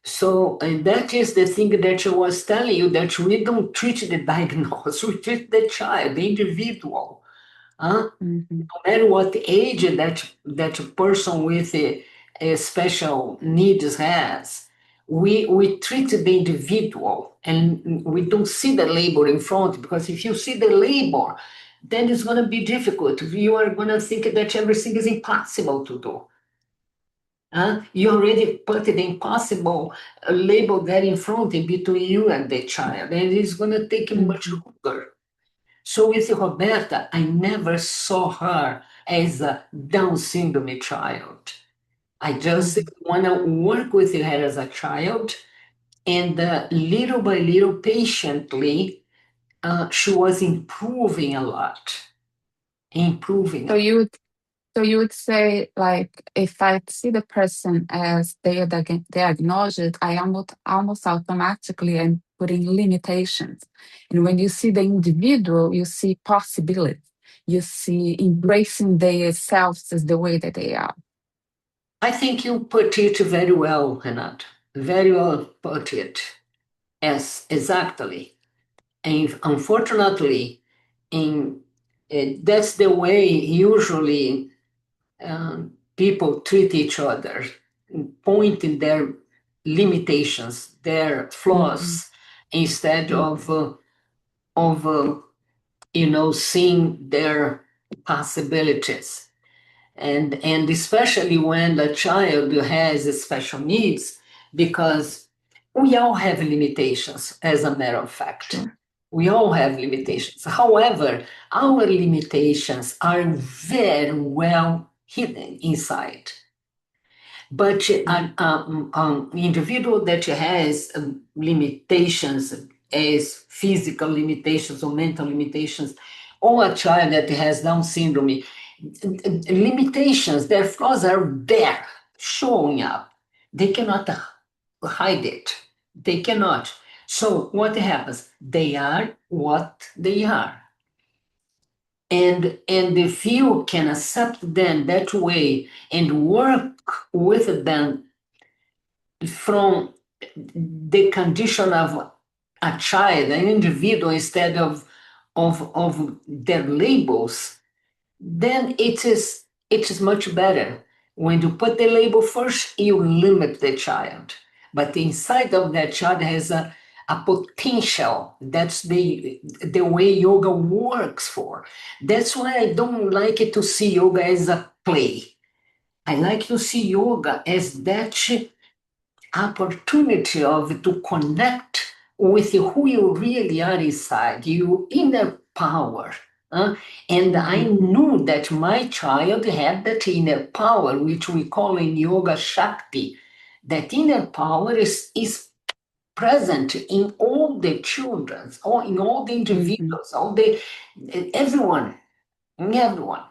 So, and that is the thing that I was telling you, that we don't treat the diagnosis, we treat the child, the individual. Mm-hmm. No matter what age that person with a special needs has, we treat the individual and we don't see the label in front, because if you see the label, then it's going to be difficult. You are going to think that everything is impossible to do. You already put the impossible label there in front in between you and the child, and it's going to take much Mm-hmm. longer. So with Roberta, I never saw her as a Down syndrome child. I just Mm-hmm. want to work with her as a child, and little by little, patiently, she was improving a lot, improving. So you would So you would say, like, if I see the person as they are diagnosed, I almost automatically am putting limitations. And when you see the individual, you see possibility. You see embracing their selves as the way that they are. I think you put it very well, Renat. Very well put it. Yes, exactly. And unfortunately, in that's the way usually people treat each other, pointing their limitations, their Mm-hmm. flaws, instead of seeing their possibilities. And especially when the child has special needs, because we all have limitations, as a matter of fact. Sure. We all have limitations. However, our limitations are very well hidden inside. But an individual that has limitations, as physical limitations or mental limitations, or a child that has Down syndrome, limitations, their flaws are there, showing up. They cannot hide it. They cannot. So what happens? They are what they are. And if you can accept them that way and work with them from the condition of a child, an individual, instead of their labels, then it is much better. When you put the label first, you limit the child. But inside of that child has a potential. That's the way yoga works for. That's why I don't like it to see yoga as a play. I like to see yoga as that opportunity of to connect with who you really are inside, your inner power. uh, and I Mm-hmm. knew that my child had that inner power, which we call in yoga Shakti. That inner power is present in all the children, or in all the Mm-hmm. individuals, all the everyone, in everyone.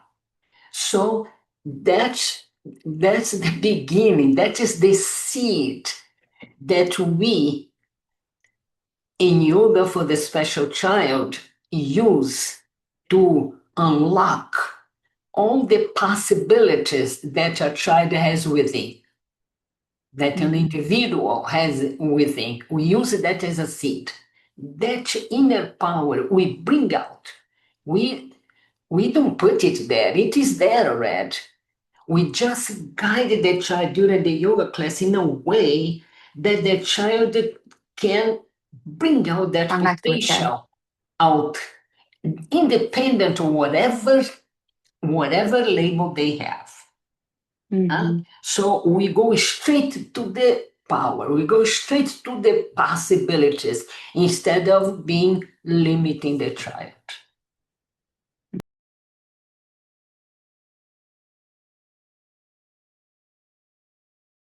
So that's the beginning. That is the seed that we in yoga for the special child use to unlock all the possibilities that a child has within, that an Mm-hmm. individual has within. We use that as a seed. That inner power we bring out. We we don't put it there. It is there already. We just guide the child during the yoga class in a way that the child can bring out that Connect with that. potential out, independent of whatever label they have. Mm-hmm. So we go straight to the power, we go straight to the possibilities, instead of being limiting the child.